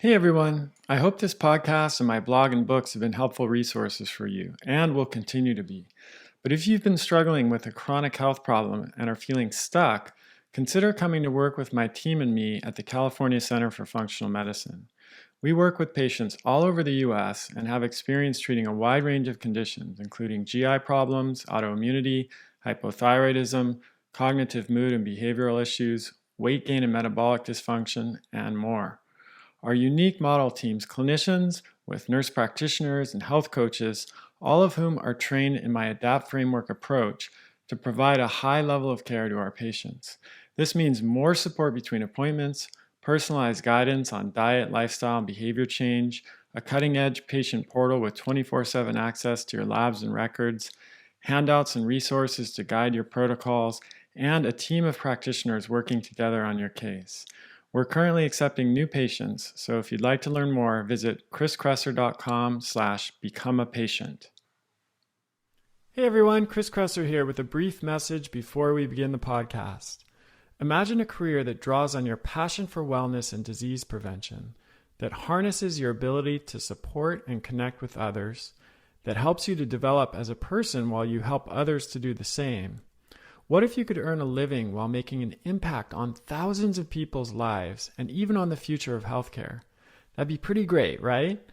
Hey everyone, I hope this podcast and my blog and books have been helpful resources for you and will continue to be. But if you've been struggling with a chronic health problem and are feeling stuck, consider coming to work with my team and me at the California Center for Functional Medicine. We work with patients all over the US and have experience treating a wide range of conditions, including GI problems, autoimmunity, hypothyroidism, cognitive mood and behavioral issues, weight gain and metabolic dysfunction, and more. Our unique model teams clinicians with nurse practitioners and health coaches, all of whom are trained in my ADAPT framework approach to provide a high level of care to our patients. This means more support between appointments, personalized guidance on diet, lifestyle, and behavior change, a cutting-edge patient portal with 24/7 access to your labs and records, handouts and resources to guide your protocols, and a team of practitioners working together on your case. We're currently accepting new patients, so if you'd like to learn more, visit chriskresser.com/become-a-patient. Hey everyone, Chris Kresser here with a brief message before we begin the podcast. Imagine a career that draws on your passion for wellness and disease prevention, that harnesses your ability to support and connect with others, that helps you to develop as a person while you help others to do the same. What if you could earn a living while making an impact on thousands of people's lives and even on the future of healthcare? That'd be pretty great, right?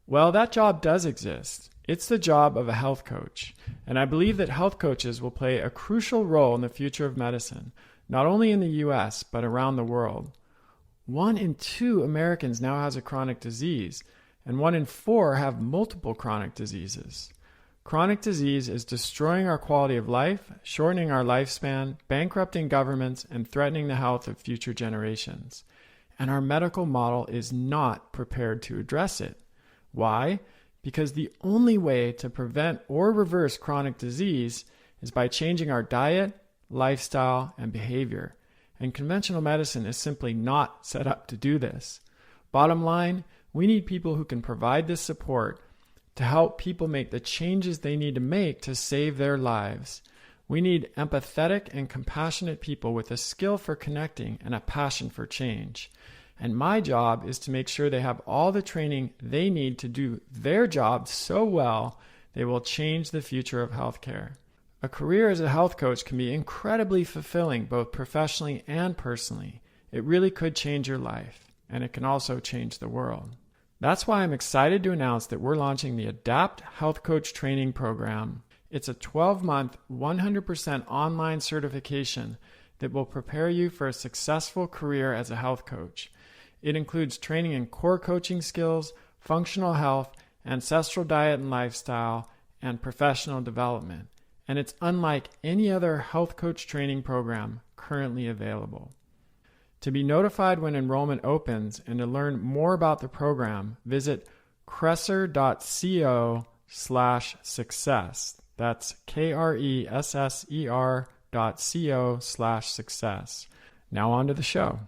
Well, that job does exist. It's the job of a health coach, and I believe that health coaches will play a crucial role in the future of medicine, not only in the US, but around the world. 1 in 2 Americans now has a chronic disease, and 1 in 4 have multiple chronic diseases. Chronic disease is destroying our quality of life, shortening our lifespan, bankrupting governments, and threatening the health of future generations. And our medical model is not prepared to address it. Why? Because the only way to prevent or reverse chronic disease is by changing our diet, lifestyle, and behavior. And conventional medicine is simply not set up to do this. Bottom line, we need people who can provide this support to help people make the changes they need to make to save their lives. We need empathetic and compassionate people with a skill for connecting and a passion for change. And my job is to make sure they have all the training they need to do their job so well they will change the future of healthcare. A career as a health coach can be incredibly fulfilling both professionally and personally. It really could change your life, and it can also change the world. That's why I'm excited to announce that we're launching the ADAPT Health Coach Training Program. It's a 12-month, 100% online certification that will prepare you for a successful career as a health coach. It includes training in core coaching skills, functional health, ancestral diet and lifestyle, and professional development. And it's unlike any other health coach training program currently available. To be notified when enrollment opens and to learn more about the program, visit kresser.co/success. That's KRESSER.co/success. Now on to the show.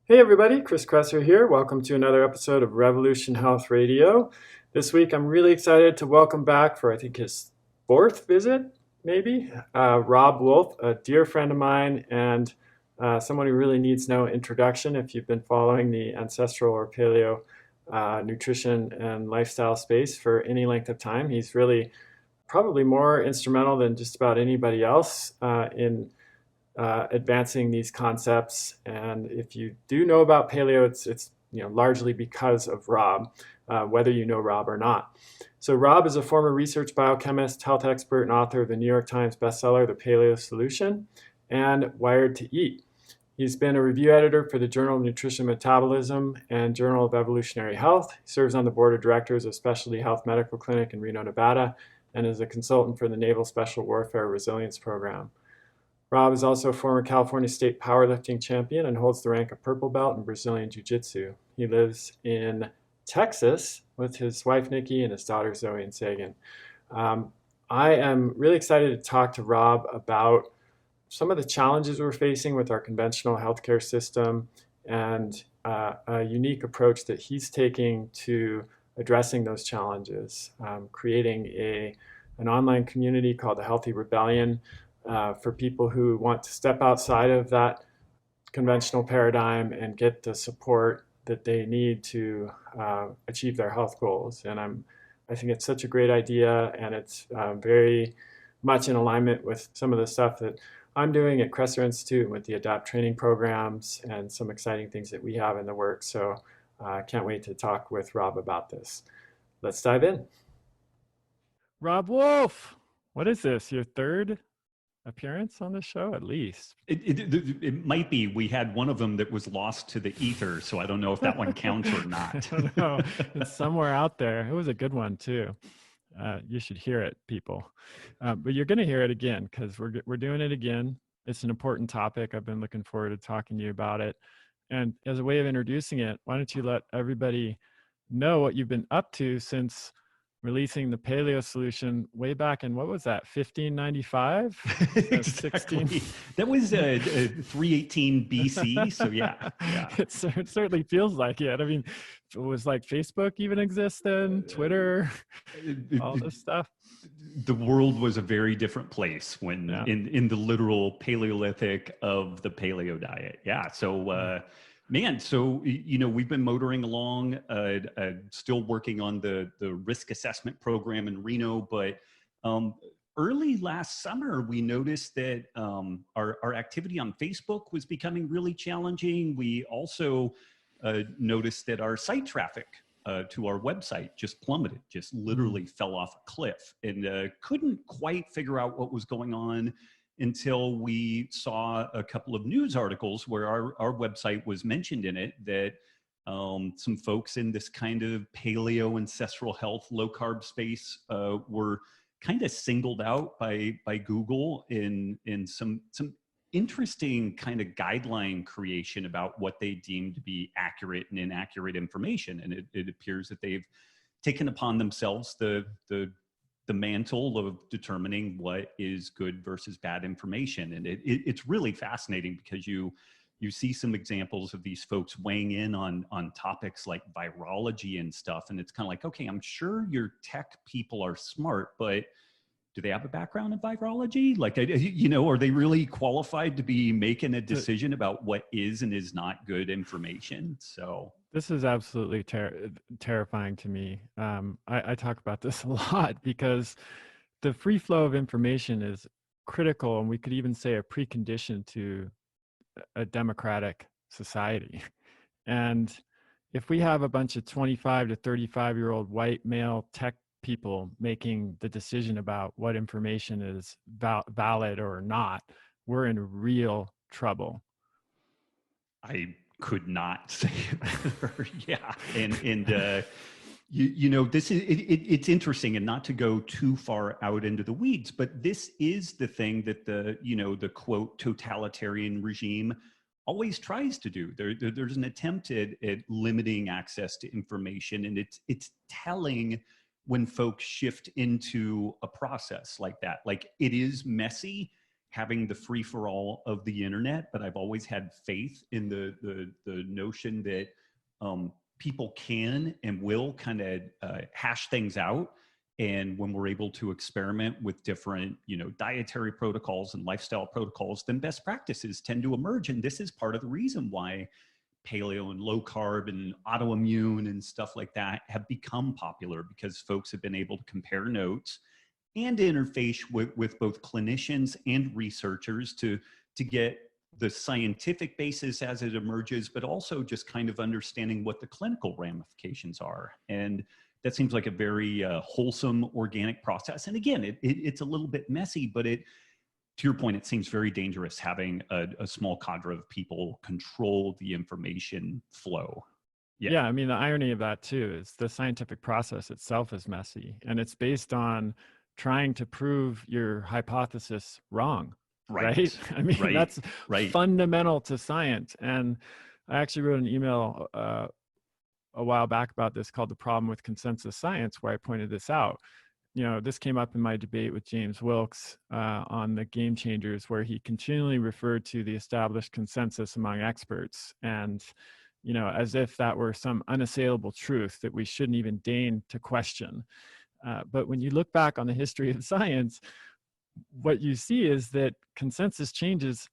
Hey everybody, Chris Kresser here. Welcome to another episode of Revolution Health Radio. This week I'm really excited to welcome back for I think his 4th visit, maybe, Robb Wolf, a dear friend of mine and someone who really needs no introduction if you've been following the ancestral or paleo nutrition and lifestyle space for any length of time. He's really probably more instrumental than just about anybody else in advancing these concepts. And if you do know about paleo, it's largely because of Robb, whether you know Robb or not. So Robb is a former research biochemist, health expert, and author of the New York Times bestseller, The Paleo Solution, and Wired to Eat. He's been a review editor for the Journal of Nutrition and Metabolism and Journal of Evolutionary Health. He serves on the board of directors of Specialty Health Medical Clinic in Reno, Nevada, and is a consultant for the Naval Special Warfare Resilience Program. Robb is also a former California State powerlifting champion and holds the rank of purple belt in Brazilian Jiu-Jitsu. He lives in Texas with his wife, Nikki, and his daughter, Zoe and Sagan. I am really excited to talk to Robb about some of the challenges we're facing with our conventional healthcare system and a unique approach that he's taking to addressing those challenges, creating an online community called the Healthy Rebellion for people who want to step outside of that conventional paradigm and get the support that they need to achieve their health goals. And I think it's such a great idea, and it's very much in alignment with some of the stuff that I'm doing at Kresser Institute with the ADAPT training programs and some exciting things that we have in the works. So I can't wait to talk with Robb about this. Let's dive in. Robb Wolf, what is this? Your third appearance on the show, at least? It might be. We had one of them that was lost to the ether, so I don't know if that one counts or not. I don't know. It's somewhere out there. It was a good one too. You should hear it, people. But you're going to hear it again because we're doing it again. It's an important topic. I've been looking forward to talking to you about it. And as a way of introducing it, why don't you let everybody know what you've been up to since releasing the paleo solution way back in, what was that, 1595? Exactly. That was 318 BC. So yeah. It certainly feels like it. I mean, it was like Facebook even exists then, Twitter, all this stuff. The world was a very different place when in the literal Paleolithic of the paleo diet. Yeah. So man, so we've been motoring along, still working on the risk assessment program in Reno, but early last summer we noticed that our activity on Facebook was becoming really challenging. We also noticed that our site traffic to our website just plummeted, just literally fell off a cliff, and couldn't quite figure out what was going on until we saw a couple of news articles where our website was mentioned in it, that some folks in this kind of paleo ancestral health, low carb space were kind of singled out by Google in some interesting kind of guideline creation about what they deem to be accurate and inaccurate information. And it appears that they've taken upon themselves the mantle of determining what is good versus bad information. And it's really fascinating because you see some examples of these folks weighing in on topics like virology and stuff. And it's kind of like, okay, I'm sure your tech people are smart, but do they have a background in virology? Like, are they really qualified to be making a decision about what is and is not good information? So this is absolutely terrifying to me. I talk about this a lot because the free flow of information is critical, and we could even say a precondition to a democratic society. And if we have a bunch of 25 to 35-year-old white male tech people making the decision about what information is valid or not, we're in real trouble. I could not say it better. Yeah. And this is, it's interesting, and not to go too far out into the weeds, but this is the thing that the quote totalitarian regime always tries to do. There's an attempt at limiting access to information, and it's telling when folks shift into a process like that. Like, it is messy having the free for all of the internet, but I've always had faith in the notion that people can and will kind of hash things out. And when we're able to experiment with different, dietary protocols and lifestyle protocols, then best practices tend to emerge. And this is part of the reason why paleo and low carb and autoimmune and stuff like that have become popular, because folks have been able to compare notes and interface with both clinicians and researchers to get the scientific basis as it emerges, but also just kind of understanding what the clinical ramifications are. And that seems like a very wholesome, organic process. And again, it's a little bit messy, but to your point, it seems very dangerous having a small cadre of people control the information flow. Yeah, I mean, the irony of that too is the scientific process itself is messy, and it's based on trying to prove your hypothesis wrong, right? I mean, that's fundamental to science. And I actually wrote an email a while back about this called The Problem with Consensus Science, where I pointed this out. This came up in my debate with James Wilkes on the Game Changers, where he continually referred to the established consensus among experts, and as if that were some unassailable truth that we shouldn't even deign to question. But when you look back on the history of science, what you see is that consensus changes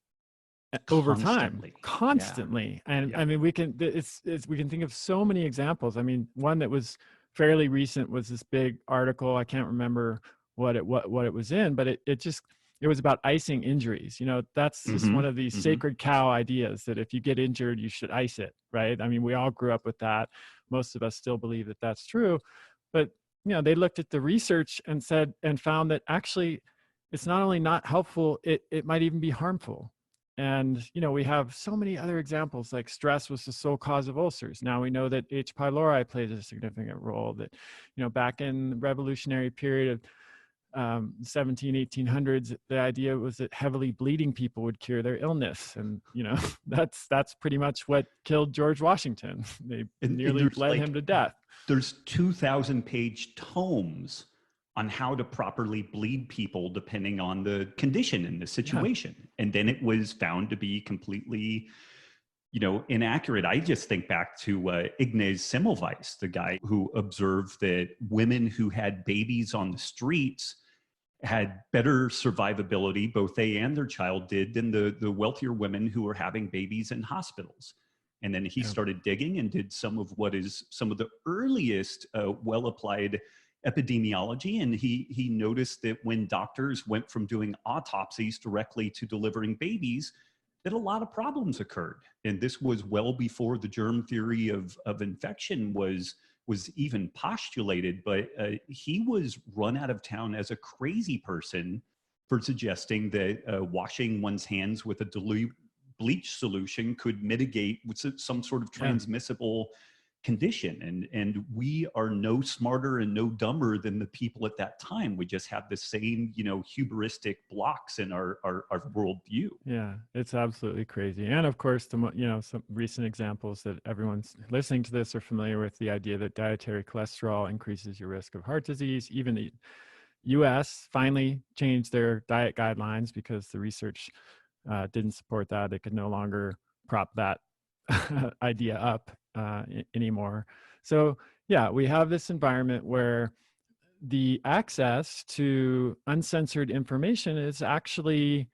over time, constantly. Yeah. And I mean, we can think of so many examples. I mean, one that was fairly recent was this big article. I can't remember what it was in, but it was about icing injuries. That's just one of these sacred cow ideas that if you get injured, you should ice it, right? I mean, we all grew up with that. Most of us still believe that that's true, but they looked at the research and found that actually it's not only not helpful, it might even be harmful. And, we have so many other examples, like stress was the sole cause of ulcers. Now we know that H. pylori plays a significant role, that, back in the revolutionary period of 1800s, the idea was that heavily bleeding people would cure their illness. And, that's pretty much what killed George Washington. They nearly bled him to death. There's 2,000-page tomes on how to properly bleed people depending on the condition and the situation. Yeah. And then it was found to be completely, inaccurate. I just think back to Ignaz Semmelweis, the guy who observed that women who had babies on the streets had better survivability, both they and their child did, than the wealthier women who were having babies in hospitals. And then he started digging and did some of the earliest well-applied epidemiology. And he noticed that when doctors went from doing autopsies directly to delivering babies, that a lot of problems occurred. And this was well before the germ theory of infection was even postulated. But he was run out of town as a crazy person for suggesting that washing one's hands with a dilute bleach solution could mitigate some sort of transmissible condition. And we are no smarter and no dumber than the people at that time. We just have the same, hubristic blocks in our worldview. Yeah, it's absolutely crazy. And of course, some recent examples that everyone's listening to this are familiar with, the idea that dietary cholesterol increases your risk of heart disease. Even the US finally changed their diet guidelines because the research didn't support that. They could no longer prop that idea up anymore. So yeah, we have this environment where the access to uncensored information is actually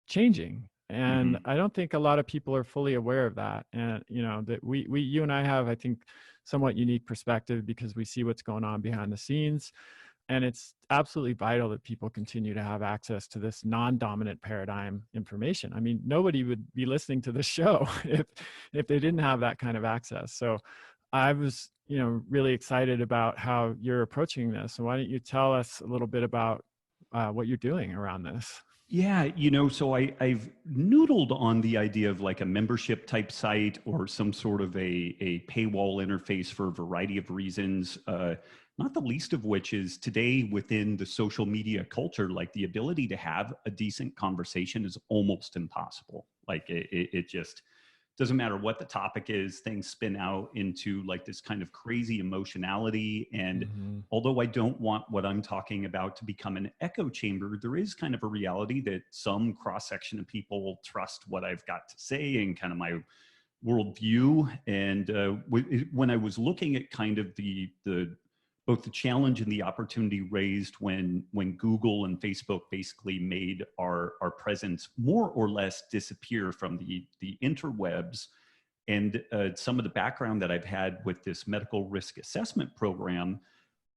changing. And I don't think a lot of people are fully aware of that. And, that you and I have, I think, somewhat unique perspective because we see what's going on behind the scenes. And it's absolutely vital that people continue to have access to this non-dominant paradigm information. I mean, nobody would be listening to this show if they didn't have that kind of access. So I was, really excited about how you're approaching this. So why don't you tell us a little bit about what you're doing around this? Yeah, so I've noodled on the idea of like a membership type site or some sort of a paywall interface for a variety of reasons. Not the least of which is today within the social media culture, like the ability to have a decent conversation is almost impossible. Like it just doesn't matter what the topic is, things spin out into like this kind of crazy emotionality. And although I don't want what I'm talking about to become an echo chamber, there is kind of a reality that some cross-section of people trust what I've got to say and kind of my worldview. And when I was looking at kind of the both the challenge and the opportunity raised when Google and Facebook basically made our presence more or less disappear from the interwebs, and some of the background that I've had with this medical risk assessment program,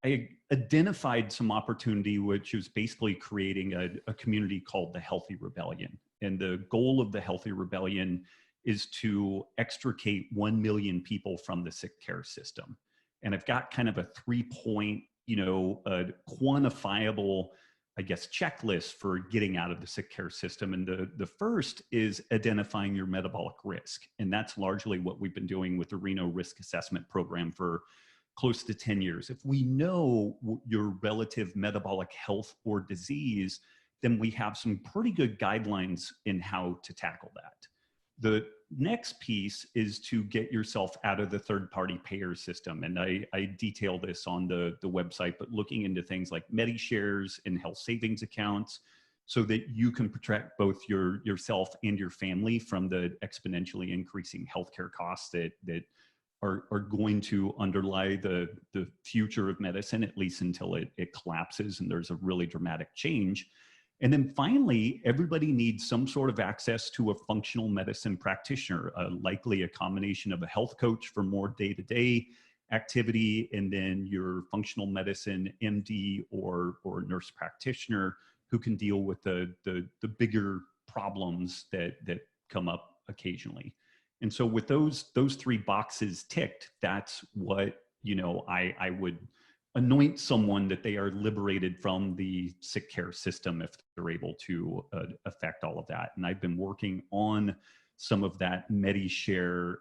I identified some opportunity, which was basically creating a community called the Healthy Rebellion. And the goal of the Healthy Rebellion is to extricate 1 million people from the sick care system. And I've got kind of a 3-point, quantifiable, I guess, checklist for getting out of the sick care system. And the first is identifying your metabolic risk. And that's largely what we've been doing with the Reno Risk Assessment Program for close to 10 years. If we know your relative metabolic health or disease, then we have some pretty good guidelines in how to tackle that. The next piece is to get yourself out of the third-party payer system. And I detail this on the website, but looking into things like MediShares and health savings accounts so that you can protect both yourself and your family from the exponentially increasing healthcare costs that are going to underlie the future of medicine, at least until it collapses and there's a really dramatic change. And then finally, everybody needs some sort of access to a functional medicine practitioner, likely a combination of a health coach for more day-to-day activity, and then your functional medicine MD or nurse practitioner who can deal with the bigger problems that come up occasionally. And so with those three boxes ticked, that's what, I would anoint someone that they are liberated from the sick care system if they're able to affect all of that. And I've been working on some of that MediShare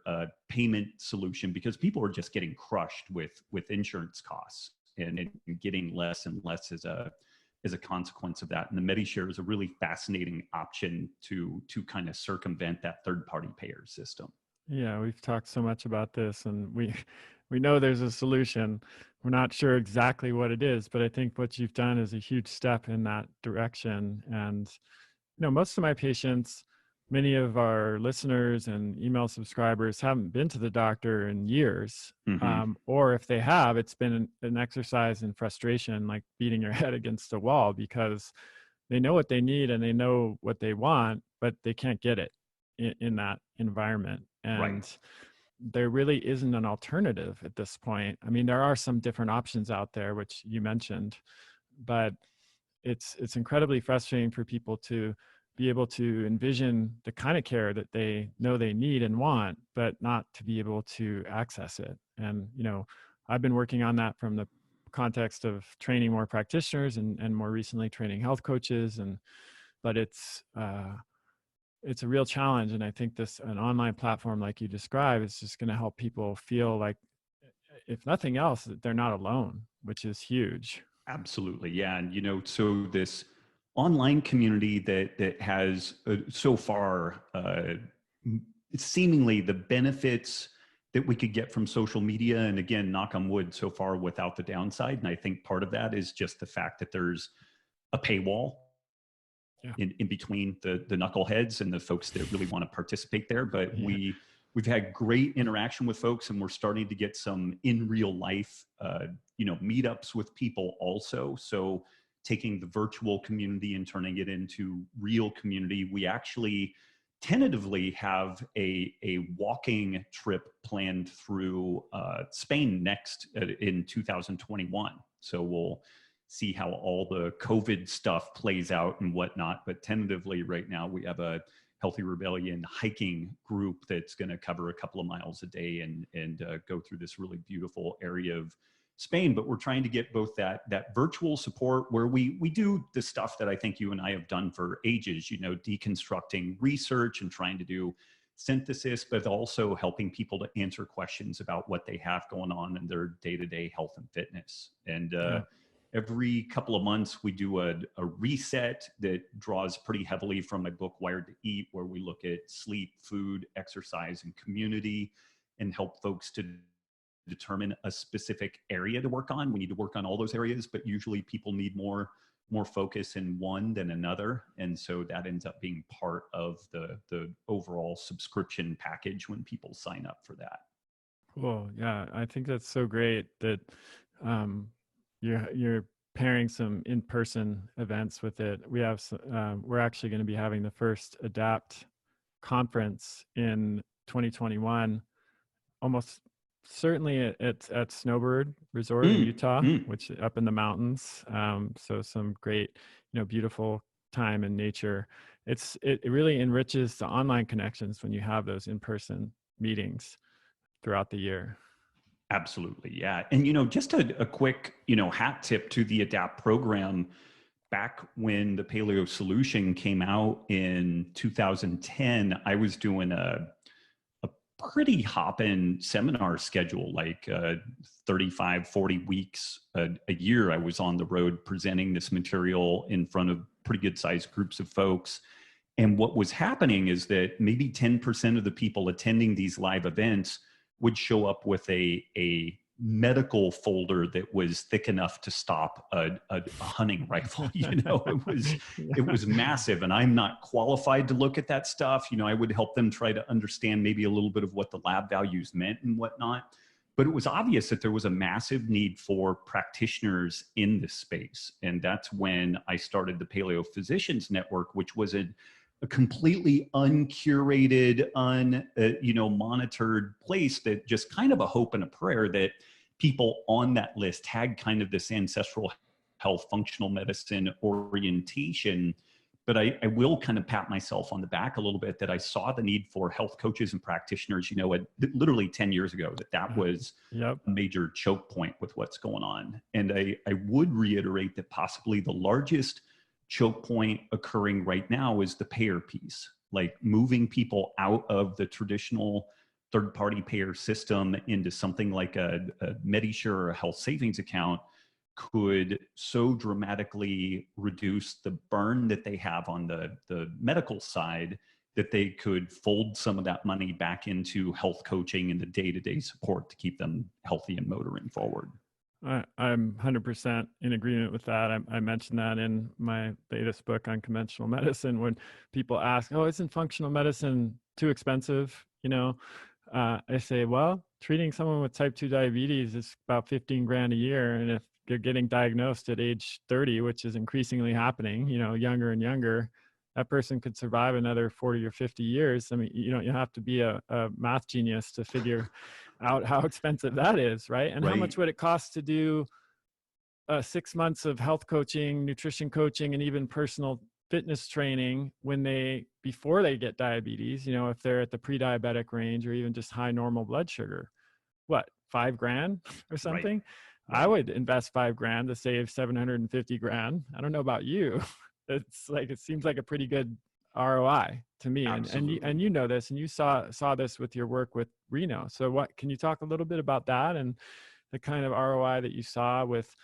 payment solution because people are just getting crushed with insurance costs and getting less and less as a consequence of that. And the MediShare is a really fascinating option to kind of circumvent that third-party payer system. Yeah, we've talked so much about this, and we know there's a solution. We're not sure exactly what it is, but I think what you've done is a huge step in that direction. And most of my patients, many of our listeners and email subscribers haven't been to the doctor in years. Mm-hmm. Or if they have, it's been an exercise in frustration, like beating your head against a wall, because they know what they need and they know what they want, but they can't get it in that environment. And right. There really isn't an alternative at this point. I mean, there are some different options out there, which you mentioned, but it's incredibly frustrating for people to be able to envision the kind of care that they know they need and want, but not to be able to access it. And, I've been working on that from the context of training more practitioners and more recently training health coaches. But it's a real challenge. And I think an online platform like you describe is just going to help people feel like, if nothing else, that they're not alone, which is huge. Absolutely. Yeah. And, so this online community that has so far seemingly the benefits that we could get from social media. And again, knock on wood, so far without the downside. And I think part of that is just the fact that there's a paywall in between the knuckleheads and the folks that really want to participate there. But we've had great interaction with folks, and we're starting to get some in real life, meetups with people also. So taking the virtual community and turning it into real community. We actually tentatively have a walking trip planned through Spain next in 2021. So we'll see how all the COVID stuff plays out and whatnot. But tentatively right now, we have a Healthy Rebellion hiking group that's going to cover a couple of miles a day and go through this really beautiful area of Spain. But we're trying to get both that virtual support where we do the stuff that I think you and I have done for ages, deconstructing research and trying to do synthesis, but also helping people to answer questions about what they have going on in their day-to-day health and fitness. And every couple of months, we do a reset that draws pretty heavily from my book, Wired to Eat, where we look at sleep, food, exercise, and community and help folks to determine a specific area to work on. We need to work on all those areas, but usually people need more focus in one than another. And so that ends up being part of the overall subscription package when people sign up for that. Cool. Yeah, I think that's so great that you're pairing some in-person events with it. We're actually going to be having the first ADAPT conference in 2021, almost certainly at Snowbird Resort in Utah, which up in the mountains. So some great, beautiful time in nature. It really enriches the online connections when you have those in-person meetings throughout the year. Absolutely. Yeah. And, just a quick, hat tip to the ADAPT program. Back when the Paleo Solution came out in 2010, I was doing a pretty hopping seminar schedule, like 35, 40 weeks a year. I was on the road presenting this material in front of pretty good sized groups of folks. And what was happening is that maybe 10% of the people attending these live events would show up with a medical folder that was thick enough to stop a hunting rifle. It was massive, and I'm not qualified to look at that stuff. I would help them try to understand maybe a little bit of what the lab values meant and whatnot. But it was obvious that there was a massive need for practitioners in this space. And that's when I started the Paleo Physicians Network, which was a completely uncurated, monitored place that just kind of a hope and a prayer that people on that list had kind of this ancestral health, functional medicine orientation. But I will kind of pat myself on the back a little bit that I saw the need for health coaches and practitioners, literally 10 years ago, that was a major choke point with what's going on. And I would reiterate that possibly the largest choke point occurring right now is the payer piece, like moving people out of the traditional third-party payer system into something like a MediSure or a health savings account could so dramatically reduce the burn that they have on the medical side that they could fold some of that money back into health coaching and the day-to-day support to keep them healthy and motoring forward. I'm 100% in agreement with that. I mentioned that in my latest book on conventional medicine. When people ask, "Oh, isn't functional medicine too expensive?" I say, well, treating someone with type 2 diabetes is about 15 grand a year. And if you're getting diagnosed at age 30, which is increasingly happening, younger and younger, that person could survive another 40 or 50 years. I mean, you have to be a math genius to figure out how expensive that is, right? And how much would it cost to do 6 months of health coaching, nutrition coaching, and even personal fitness training before they get diabetes, if they're at the pre-diabetic range or even just high normal blood sugar? What, 5 grand or something? Right. I would invest 5 grand to save 750 grand. I don't know about you. It's like, it seems like a pretty good ROI to me. And you know this, and you saw this with your work with Reno. So can you talk a little bit about that and the kind of ROI that you saw with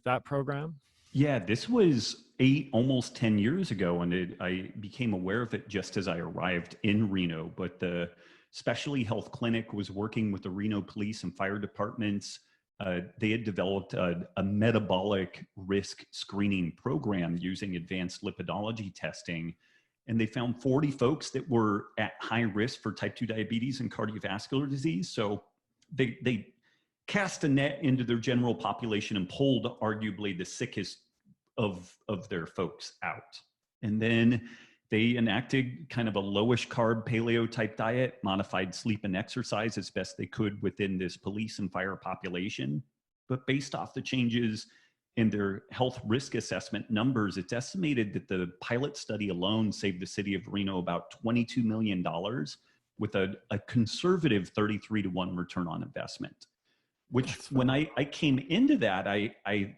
that program? Yeah, this was almost 10 years ago, and I became aware of it just as I arrived in Reno. But the Specialty Health Clinic was working with the Reno Police and Fire Departments. They had developed a metabolic risk screening program using advanced lipidology testing. And they found 40 folks that were at high risk for type 2 diabetes and cardiovascular disease. So they cast a net into their general population and pulled arguably the sickest of their folks out. And then they enacted kind of a lowish carb paleo type diet, modified sleep and exercise as best they could within this police and fire population. But based off the changes in their health risk assessment numbers, it's estimated that the pilot study alone saved the city of Reno about $22 million with a conservative 33-to-1 return on investment. Which when I came into that, I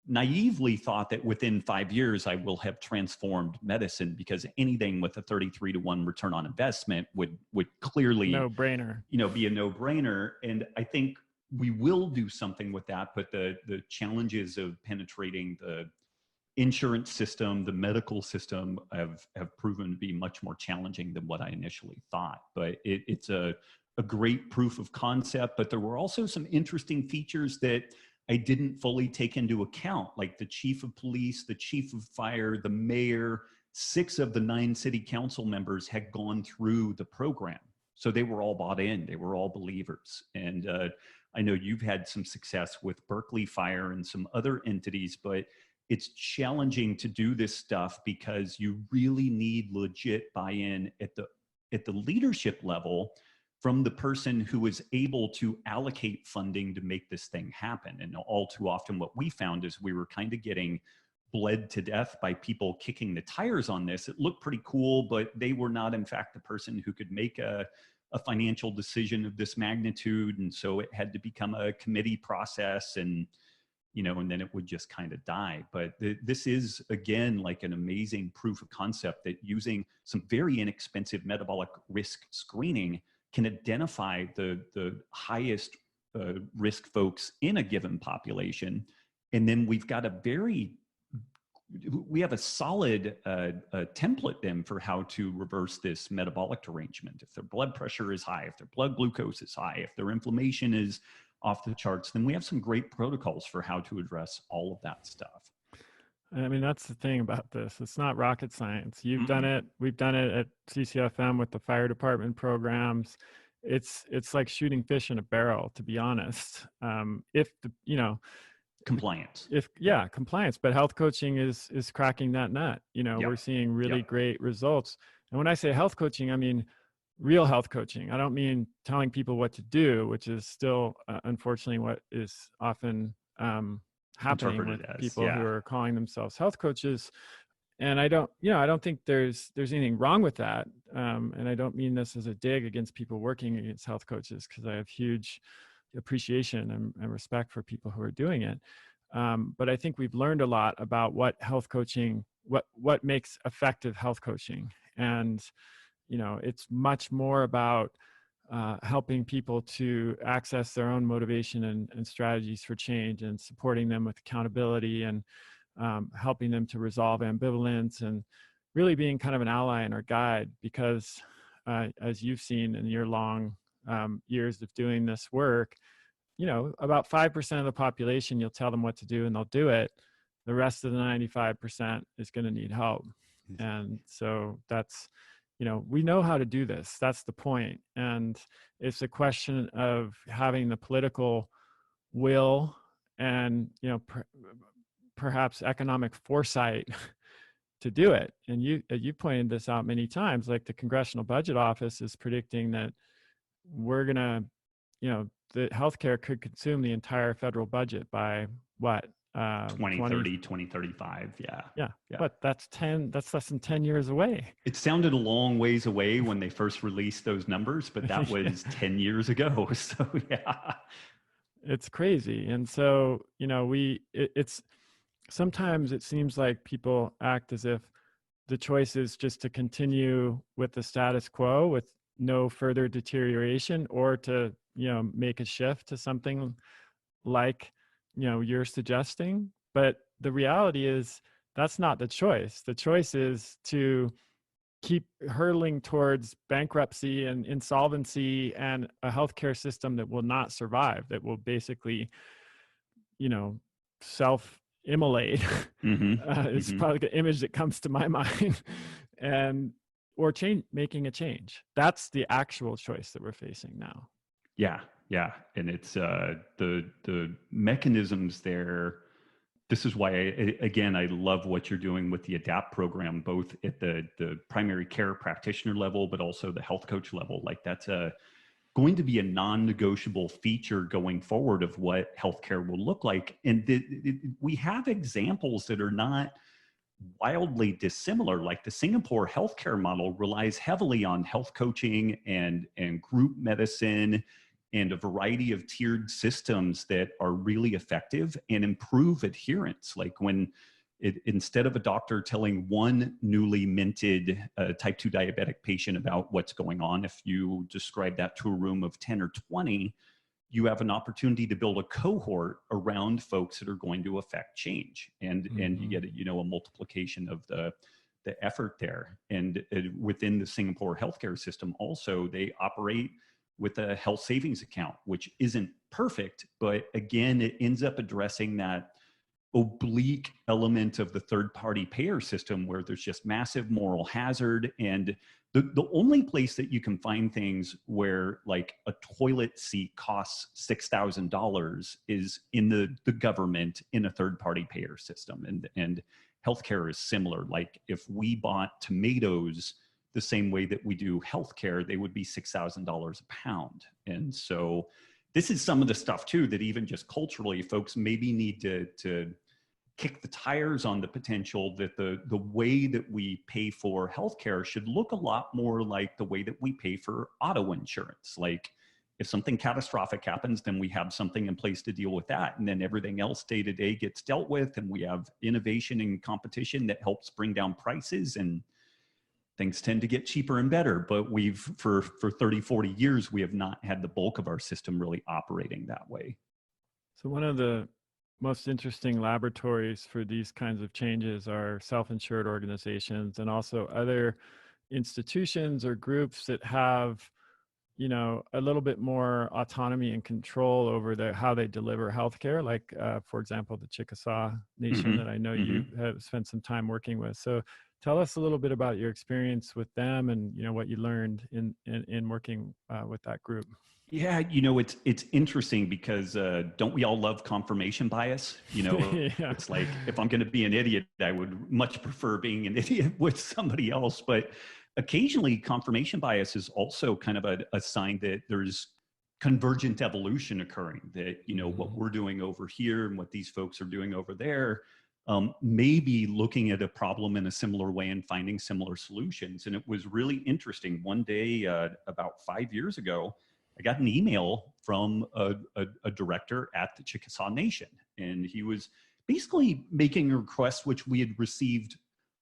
naively thought that within 5 years I will have transformed medicine, because anything with a 33-to-1 return on investment would clearly no-brainer. Be a no-brainer. And I think we will do something with that, but the challenges of penetrating the insurance system, the medical system have proven to be much more challenging than what I initially thought. But it's a great proof of concept, but there were also some interesting features that I didn't fully take into account, like the chief of police, the chief of fire, the mayor. 6 of the 9 city council members had gone through the program. So they were all bought in. They were all believers. And I know you've had some success with Berkeley Fire and some other entities, but it's challenging to do this stuff because you really need legit buy-in at the leadership level from the person who is able to allocate funding to make this thing happen. And all too often what we found is we were kind of getting bled to death by people kicking the tires on this. It looked pretty cool, but they were not in fact the person who could make a financial decision of this magnitude. And so it had to become a committee process, and then it would just kind of die. But this is, again, like an amazing proof of concept that using some very inexpensive metabolic risk screening can identify the highest risk folks in a given population. And then we have a solid template then for how to reverse this metabolic derangement. If their blood pressure is high, if their blood glucose is high, if their inflammation is off the charts, then we have some great protocols for how to address all of that stuff. I mean, that's the thing about this. It's not rocket science. You've done it. We've done it at CCFM with the fire department programs. it's like shooting fish in a barrel, to be honest. If the, you know, compliance, compliance, but health coaching is cracking that nut. You know, we're seeing really great results. And when I say health coaching, I mean real health coaching. I don't mean telling people what to do, which is still unfortunately what is often happening with people who are calling themselves health coaches. And I don't think there's anything wrong with that. And I don't mean this as a dig against people working against health coaches, because I have huge appreciation and respect for people who are doing it. But I think we've learned a lot about what health coaching, what makes effective health coaching. And, you know, it's much more about helping people to access their own motivation and strategies for change, and supporting them with accountability, and helping them to resolve ambivalence, and really being kind of an ally and our guide. Because as you've seen in your long years of doing this work, you know, about 5% of the population, you'll tell them what to do and they'll do it. The rest of the 95% is going to need help. And so that's, you know, we know how to do this. That's the point. And it's a question of having the political will and, you know, perhaps economic foresight to do it. And you pointed this out many times, like the Congressional Budget Office is predicting that we're going to, you know, the healthcare could consume the entire federal budget by what? 2030, 2035. Yeah. But that's less than 10 years away. It sounded a long ways away when they first released those numbers, but that was 10 years ago. So yeah. It's crazy. And so, you know, it's sometimes it seems like people act as if the choice is just to continue with the status quo with no further deterioration, or to, you know, make a shift to something like, you know, you're suggesting. But the reality is that's not the choice. The choice is to keep hurtling towards bankruptcy and insolvency and a healthcare system that will not survive, that will basically, you know, self-immolate. It's probably the image that comes to my mind. Or making a change. That's the actual choice that we're facing now. Yeah. And it's the mechanisms there. This is why, I love what you're doing with the ADAPT program, both at the primary care practitioner level, but also the health coach level. Like that's going to be a non-negotiable feature going forward of what healthcare will look like. And we have examples that are not wildly dissimilar. Like the Singapore healthcare model relies heavily on health coaching and group medicine and a variety of tiered systems that are really effective and improve adherence. Like when instead of a doctor telling one newly minted type 2 diabetic patient about what's going on, if you describe that to a room of 10 or 20, you have an opportunity to build a cohort around folks that are going to affect change. And you get, you know, a multiplication of the effort there. And within the Singapore healthcare system also, they operate with a health savings account, which isn't perfect, but again, it ends up addressing that oblique element of the third-party payer system where there's just massive moral hazard. And the only place that you can find things where like a toilet seat costs $6,000 is in the government in a third-party payer system. And healthcare is similar. Like if we bought tomatoes the same way that we do healthcare, they would be $6,000 a pound. And so this is some of the stuff too that even just culturally folks maybe need to kick the tires on the potential that the way that we pay for healthcare should look a lot more like the way that we pay for auto insurance. Like if something catastrophic happens, then we have something in place to deal with that. And then everything else day to day gets dealt with. And we have innovation and competition that helps bring down prices, and things tend to get cheaper and better. But for 30, 40 years, we have not had the bulk of our system really operating that way. So one of the most interesting laboratories for these kinds of changes are self-insured organizations, and also other institutions or groups that have, a little bit more autonomy and control over how they deliver healthcare, like, for example, the Chickasaw Nation that I know you have spent some time working with. So tell us a little bit about your experience with them and, what you learned in working with that group. Yeah, it's interesting because don't we all love confirmation bias? Yeah. It's like, if I'm going to be an idiot, I would much prefer being an idiot with somebody else. But occasionally, confirmation bias is also kind of a sign that there's convergent evolution occurring. That what we're doing over here and what these folks are doing over there, maybe looking at a problem in a similar way and finding similar solutions. And it was really interesting. One day, about 5 years ago, I got an email from a director at the Chickasaw Nation, and he was basically making a request, which we had received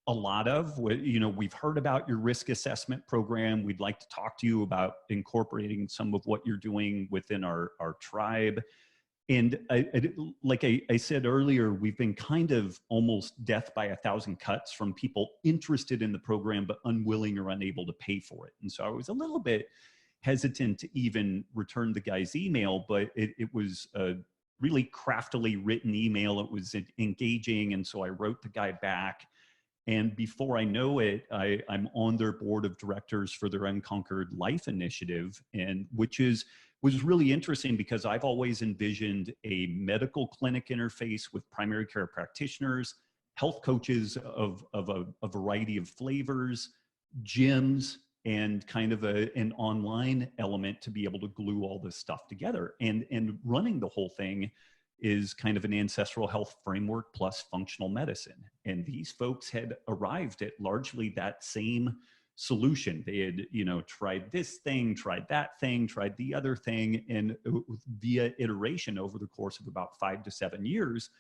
a lot of. We've heard about your risk assessment program. We'd like to talk to you about incorporating some of what you're doing within our tribe. And like I said earlier, we've been kind of almost death by 1,000 cuts from people interested in the program, but unwilling or unable to pay for it. And so I was a little bit hesitant to even return the guy's email, but it was a really craftily written email. It was engaging. And so I wrote the guy back. And before I know it, I'm on their board of directors for their Unconquered Life initiative, and was really interesting because I've always envisioned a medical clinic interface with primary care practitioners, health coaches of a variety of flavors, gyms, and kind of an online element to be able to glue all this stuff together. And running the whole thing is kind of an ancestral health framework plus functional medicine. And these folks had arrived at largely that same solution. They had, tried this thing, tried that thing, tried the other thing. And via iteration over the course of about 5 to 7 years,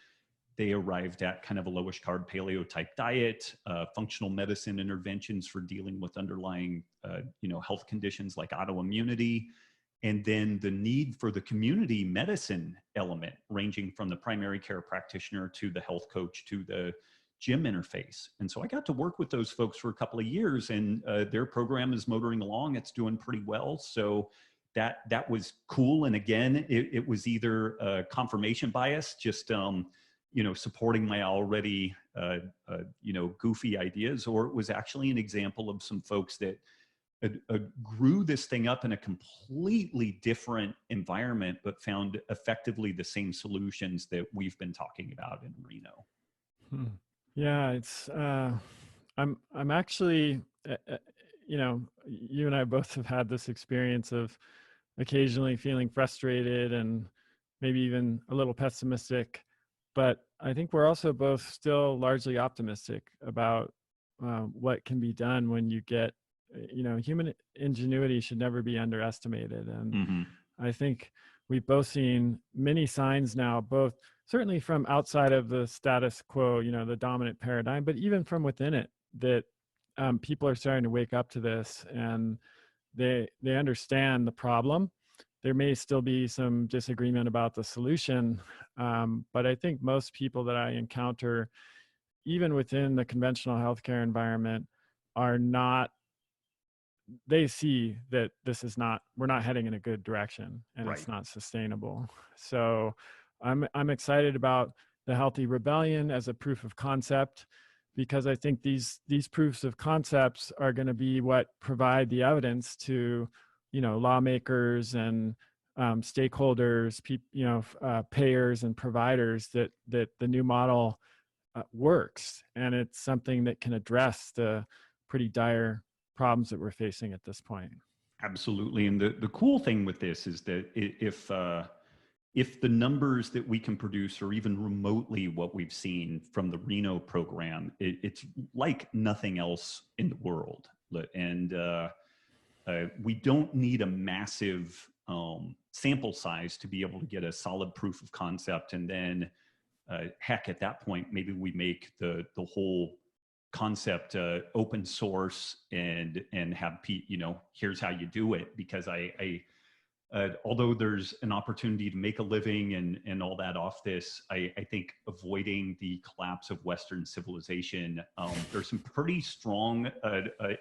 they arrived at kind of a lowish carb paleo type diet, functional medicine interventions for dealing with underlying, health conditions like autoimmunity, and then the need for the community medicine element, ranging from the primary care practitioner to the health coach to the gym interface. And so I got to work with those folks for a couple of years, and their program is motoring along. It's doing pretty well. So that was cool. And again, it was either confirmation bias, just supporting my already, goofy ideas, or it was actually an example of some folks that grew this thing up in a completely different environment, but found effectively the same solutions that we've been talking about in Reno. Yeah, it's, I'm actually, you and I both have had this experience of occasionally feeling frustrated and maybe even a little pessimistic, but I think we're also both still largely optimistic about what can be done when you get, human ingenuity should never be underestimated. And I think we've both seen many signs now, both certainly from outside of the status quo, the dominant paradigm, but even from within it, that people are starting to wake up to this, and they understand the problem. There may still be some disagreement about the solution, but I think most people that I encounter, even within the conventional healthcare environment, they see that we're not heading in a good direction, and It's not sustainable. So I'm excited about the Healthy Rebellion as a proof of concept, because I think these proofs of concepts are going to be what provide the evidence to, lawmakers and stakeholders, payers and providers that the new model works, and it's something that can address the pretty dire problems that we're facing at this point. Absolutely. And the cool thing with this is that if the numbers that we can produce are even remotely what we've seen from the Reno program, it's like nothing else in the world. And we don't need a massive sample size to be able to get a solid proof of concept. And then heck, at that point, maybe we make the whole concept open source and have here's how you do it. Because I although there's an opportunity to make a living and all that off this, I think avoiding the collapse of Western civilization, there's some pretty strong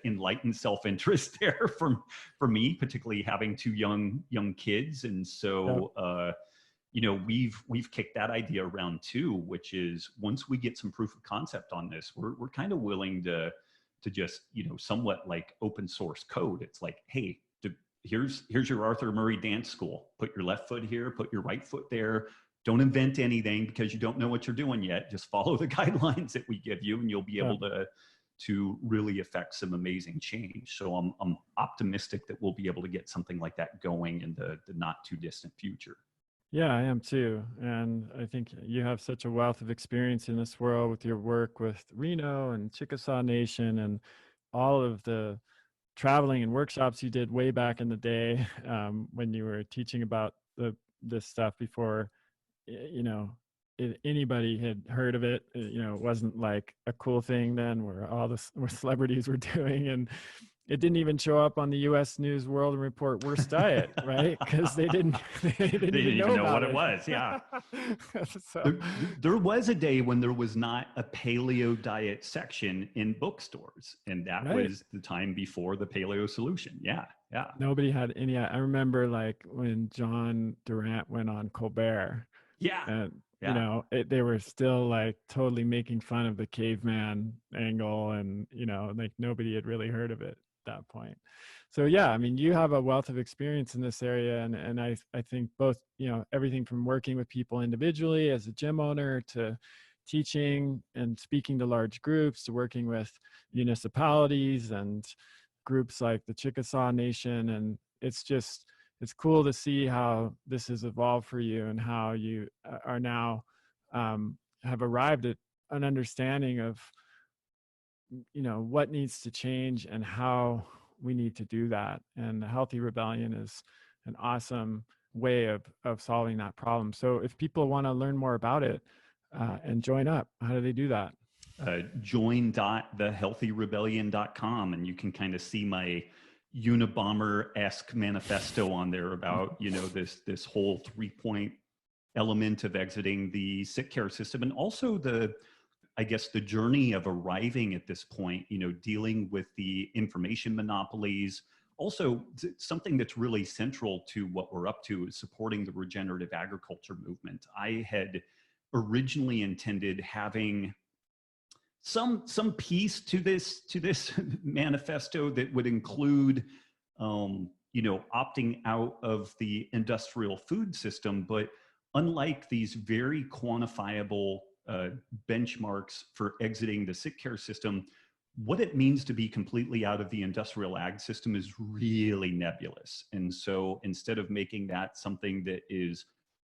enlightened self-interest there for me, particularly having two young kids. And so, we've kicked that idea around too, which is once we get some proof of concept on this, we're kind of willing to just, somewhat like open source code. It's like, hey, here's your Arthur Murray dance school. Put your left foot here, put your right foot there. Don't invent anything because you don't know what you're doing yet. Just follow the guidelines that we give you and you'll be able to really affect some amazing change. So I'm optimistic that we'll be able to get something like that going in the not too distant future. Yeah, I am too. And I think you have such a wealth of experience in this world with your work with Reno and Chickasaw Nation and all of the traveling and workshops you did way back in the day, when you were teaching about this stuff before, anybody had heard of it. It wasn't like a cool thing then where where celebrities were doing, and it didn't even show up on the U.S. News World Report worst diet, right? Because they didn't even know what it was. Yeah. So. There was a day when there was not a paleo diet section in bookstores, and that was the time before the paleo solution. Yeah. Nobody had any. I remember like when John Durant went on Colbert. Yeah. They were still like totally making fun of the caveman angle, and like nobody had really heard of it that point. So yeah, I mean, you have a wealth of experience in this area, and I think both, everything from working with people individually as a gym owner to teaching and speaking to large groups to working with municipalities and groups like the Chickasaw Nation. And it's cool to see how this has evolved for you and how you are now have arrived at an understanding of what needs to change and how we need to do that. And the Healthy Rebellion is an awesome way of solving that problem. So if people want to learn more about it and join up, how do they do that? Join.thehealthyrebellion.com, and you can kind of see my Unabomber-esque manifesto on there about, this whole 3-point element of exiting the sick care system, and also the journey of arriving at this point, dealing with the information monopolies. Also, something that's really central to what we're up to is supporting the regenerative agriculture movement. I had originally intended having some piece to this manifesto that would include, opting out of the industrial food system, but unlike these very quantifiable benchmarks for exiting the sick care system, what it means to be completely out of the industrial ag system is really nebulous. And so instead of making that something that is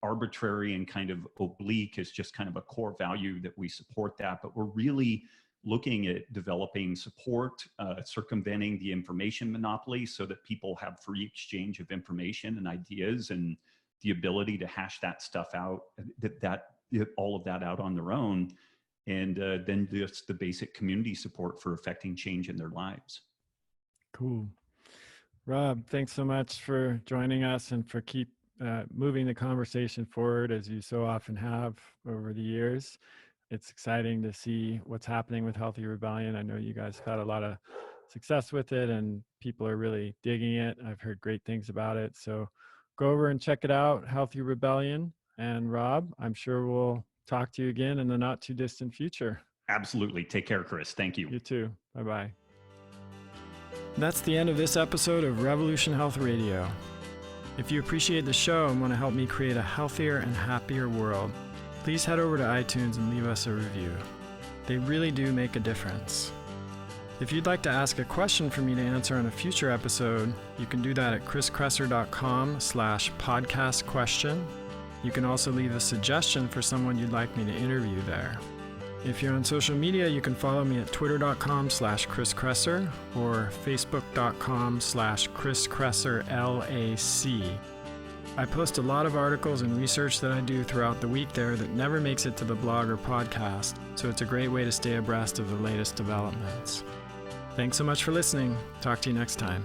arbitrary and kind of oblique, as just kind of a core value that we support that, but we're really looking at developing support, circumventing the information monopoly so that people have free exchange of information and ideas and the ability to hash that stuff out, all of that out on their own, and then just the basic community support for affecting change in their lives. Cool. Rob, thanks so much for joining us and for keep moving the conversation forward as you so often have over the years. It's exciting to see what's happening with Healthy Rebellion. I know you guys had a lot of success with it and people are really digging it. I've heard great things about it. So go over and check it out, Healthy Rebellion. And Rob, I'm sure we'll talk to you again in the not too distant future. Absolutely. Take care, Chris. Thank you. You too. Bye-bye. That's the end of this episode of Revolution Health Radio. If you appreciate the show and want to help me create a healthier and happier world, please head over to iTunes and leave us a review. They really do make a difference. If you'd like to ask a question for me to answer on a future episode, you can do that at chriskresser.com/podcast question. You can also leave a suggestion for someone you'd like me to interview there. If you're on social media, you can follow me at twitter.com/chriskresser or facebook.com/chriskresserlac. I post a lot of articles and research that I do throughout the week there that never makes it to the blog or podcast, so it's a great way to stay abreast of the latest developments. Thanks so much for listening. Talk to you next time.